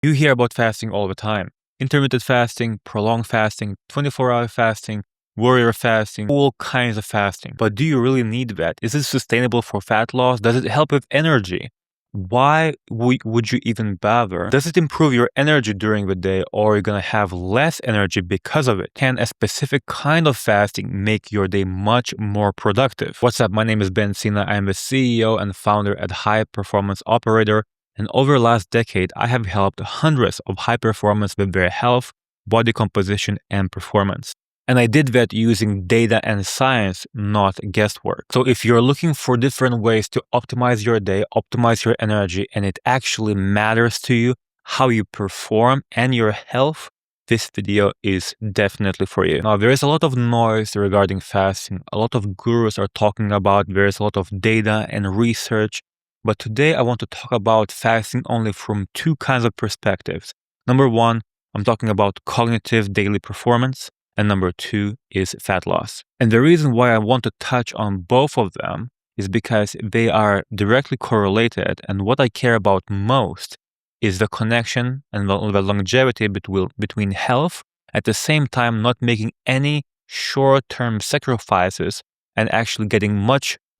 You hear about fasting all the time. Intermittent fasting, prolonged fasting, 24-hour fasting, warrior fasting, all kinds of fasting. But do you really need that? Is it sustainable for fat loss? Does it help with energy? Why would you even bother? Does it improve your energy during the day, or are you going to have less energy because of it? Can a specific kind of fasting make your day much more productive? What's up? My name is Ben Sina. I am the CEO and founder at High Performance Operator. And over the last decade, I have helped hundreds of high performers with their health, body composition, and performance. And I did that using data and science, not guesswork. So if you're looking for different ways to optimize your day, optimize your energy, and it actually matters to you how you perform and your health, this video is definitely for you. Now, there is a lot of noise regarding fasting. A lot of gurus are talking about, there's a lot of data and research. But today I want to talk about fasting only from two kinds of perspectives. Number one, I'm talking about cognitive daily performance. And number two is fat loss. And the reason why I want to touch on both of them is because they are directly correlated. And what I care about most is the connection and the longevity between health, at the same time not making any short-term sacrifices and actually getting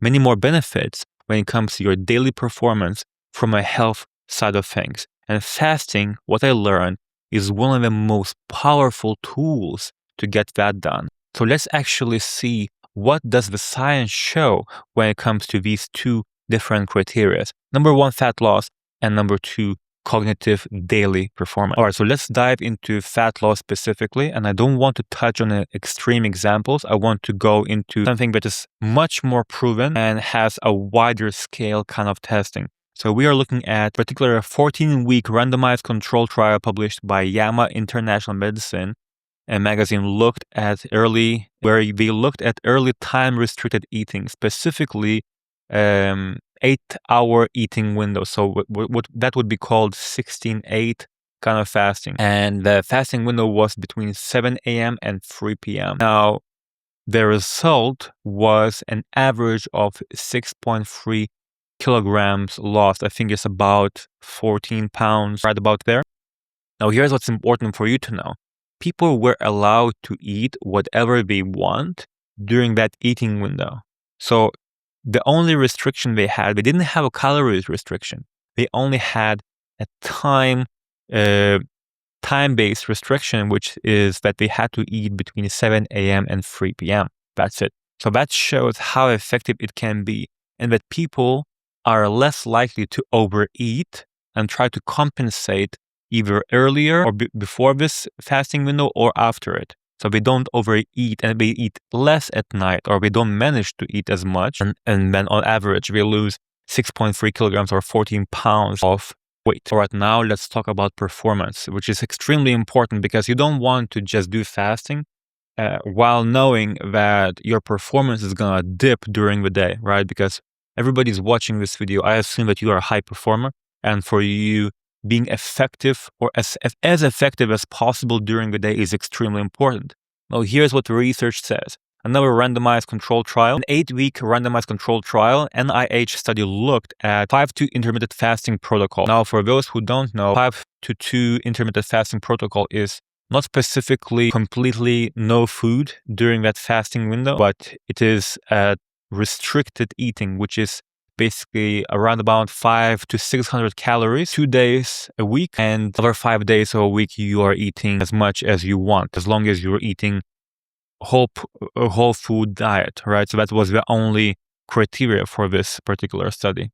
many more benefits when it comes to your daily performance from a health side of things. And fasting, what I learned, is one of the most powerful tools to get that done. So let's actually see what does the science show when it comes to these two different criteria. Number one, fat loss, and number two, cognitive daily performance. All right, so let's dive into fat loss specifically. And I don't want to touch on extreme examples. I want to go into something that is much more proven and has a wider scale kind of testing. So we are looking at particular 14-week randomized control trial published by JAMA International Medicine. A magazine looked at early time restricted eating, specifically 8-hour eating window. So what that would be called 16-8 kind of fasting. And the fasting window was between 7 a.m. and 3 p.m. Now, the result was an average of 6.3 kilograms lost. I think it's about 14 pounds, right about there. Now, here's what's important for you to know. People were allowed to eat whatever they want during that eating window. So the only restriction they didn't have a calories restriction. They only had a time-based restriction, which is that they had to eat between 7 a.m. and 3 p.m. That's it. So that shows how effective it can be, and that people are less likely to overeat and try to compensate either earlier or before this fasting window or after it. So they don't overeat and they eat less at night, or they don't manage to eat as much. And then on average, they lose 6.3 kilograms or 14 pounds of weight. All right, now let's talk about performance, which is extremely important because you don't want to just do fasting while knowing that your performance is going to dip during the day, right? Because everybody's watching this video. I assume that you are a high performer, and for you, being effective or as effective as possible during the day is extremely important. Now, here's what the research says. Another randomized control trial, an 8-week randomized control trial, NIH study looked at 5-2 intermittent fasting protocol. Now, for those who don't know, 5-2 intermittent fasting protocol is not specifically completely no food during that fasting window, but it is restricted eating, which is basically around about 500 to 600 calories, 2 days a week, and other 5 days a week you are eating as much as you want, as long as you're eating a whole food diet, right? So that was the only criteria for this particular study.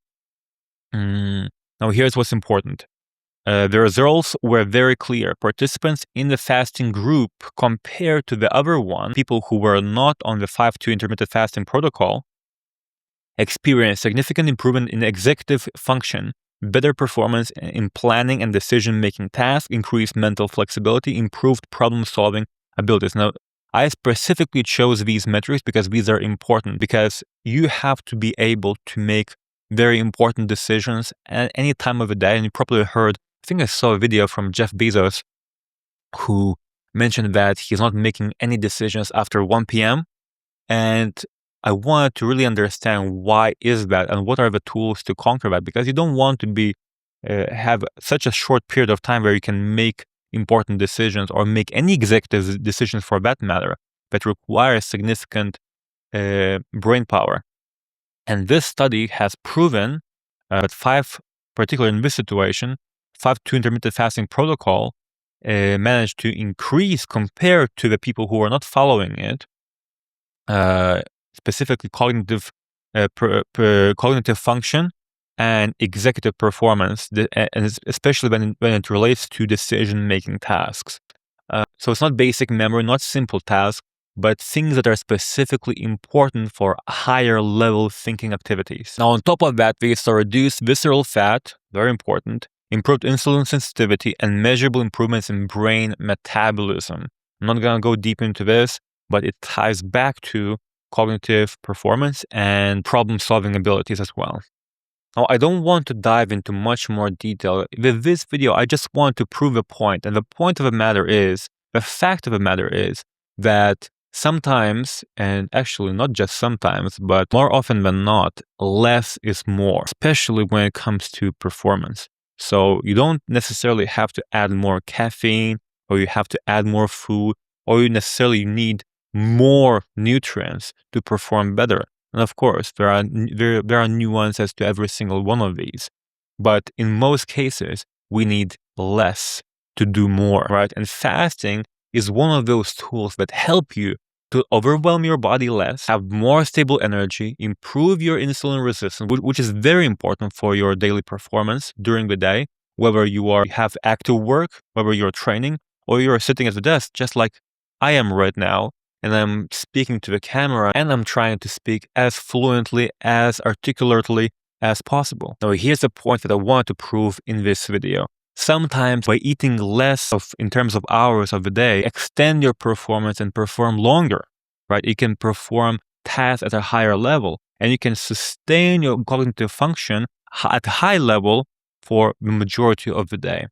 Now here's what's important. The results were very clear. Participants in the fasting group compared to the other one, people who were not on the 5-2 intermittent fasting protocol, experienced significant improvement in executive function, better performance in planning and decision-making tasks, increased mental flexibility, improved problem-solving abilities. Now, I specifically chose these metrics because these are important, because you have to be able to make very important decisions at any time of the day. And you probably heard, I think I saw a video from Jeff Bezos who mentioned that he's not making any decisions after 1 p.m. And I wanted to really understand why is that and what are the tools to conquer that, because you don't want to be have such a short period of time where you can make important decisions or make any executive decisions for that matter that requires significant brain power. And this study has proven that particularly in this situation, 5-2 intermittent fasting protocol managed to increase compared to the people who are not following it, specifically cognitive function and executive performance, and especially when it relates to decision-making tasks. So it's not basic memory, not simple tasks, but things that are specifically important for higher level thinking activities. Now, on top of that, we saw reduced visceral fat, very important, improved insulin sensitivity, and measurable improvements in brain metabolism. I'm not going to go deep into this, but it ties back to cognitive performance and problem-solving abilities as well. Now, I don't want to dive into much more detail. With this video, I just want to prove a point. And the point of the matter is, the fact of the matter is that sometimes, and actually not just sometimes, but more often than not, less is more, especially when it comes to performance. So you don't necessarily have to add more caffeine, or you have to add more food, or you necessarily need more nutrients to perform better. And of course, there are nuances to every single one of these. But in most cases, we need less to do more, right? And fasting is one of those tools that help you to overwhelm your body less, have more stable energy, improve your insulin resistance, which is very important for your daily performance during the day, whether you have active work, whether you're training, or you're sitting at the desk, just like I am right now, and I'm speaking to the camera, and I'm trying to speak as fluently, as articulately as possible. Now, here's the point that I want to prove in this video. Sometimes by eating less in terms of hours of the day, extend your performance and perform longer, right? You can perform tasks at a higher level, and you can sustain your cognitive function at a high level for the majority of the day.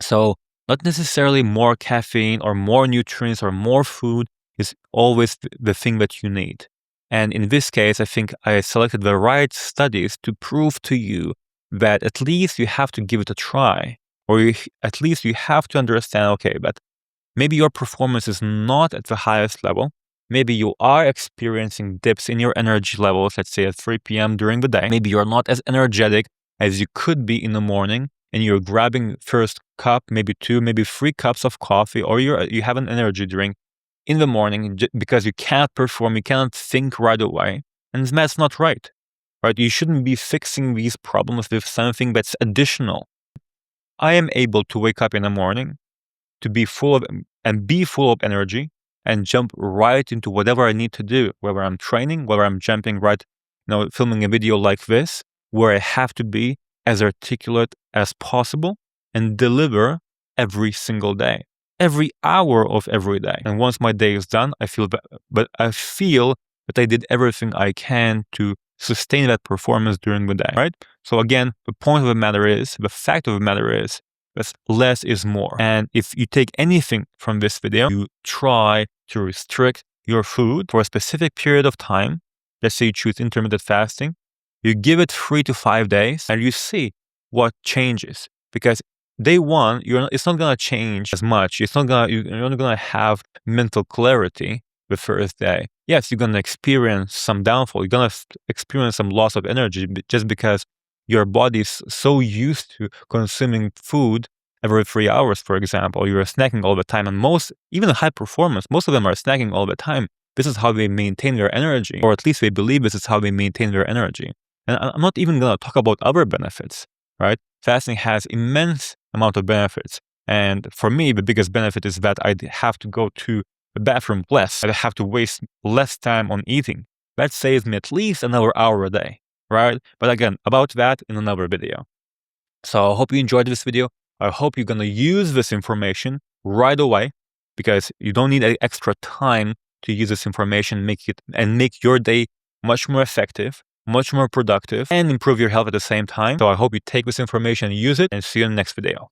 So not necessarily more caffeine or more nutrients or more food is always the thing that you need. And in this case, I think I selected the right studies to prove to you that at least you have to give it a try, or at least you have to understand, okay, but maybe your performance is not at the highest level. Maybe you are experiencing dips in your energy levels, let's say at 3 p.m. during the day. Maybe you're not as energetic as you could be in the morning, and you're grabbing first cup, maybe 2, maybe 3 cups of coffee, or you have an energy drink in the morning because you can't perform, you cannot think right away. And that's not right. Right? You shouldn't be fixing these problems with something that's additional. I am able to wake up in the morning to be full of energy and jump right into whatever I need to do, whether I'm training, whether I'm jumping right, filming a video like this, where I have to be as articulate as possible and deliver every single day, every hour of every day. And once my day is done, I feel that I did everything I can to sustain that performance during the day, right? So again, the fact of the matter is that less is more. And if you take anything from this video, you try to restrict your food for a specific period of time. Let's say you choose intermittent fasting. You give it 3 to 5 days and you see what changes. Because day one, it's not going to change as much. You're not going to have mental clarity the first day. Yes, you're going to experience some downfall. You're going to experience some loss of energy just because your body is so used to consuming food every 3 hours, for example. You're snacking all the time. And even high performance, most of them are snacking all the time. This is how they maintain their energy, or at least they believe this is how they maintain their energy. And I'm not even going to talk about other benefits, right? Fasting has immense amount of benefits. And for me, the biggest benefit is that I have to go to the bathroom less. I have to waste less time on eating. That saves me at least another hour a day, right? But again, about that in another video. So I hope you enjoyed this video. I hope you're going to use this information right away, because you don't need any extra time to use this information, make your day much more effective, much more productive, and improve your health at the same time. So I hope you take this information, use it, and see you in the next video.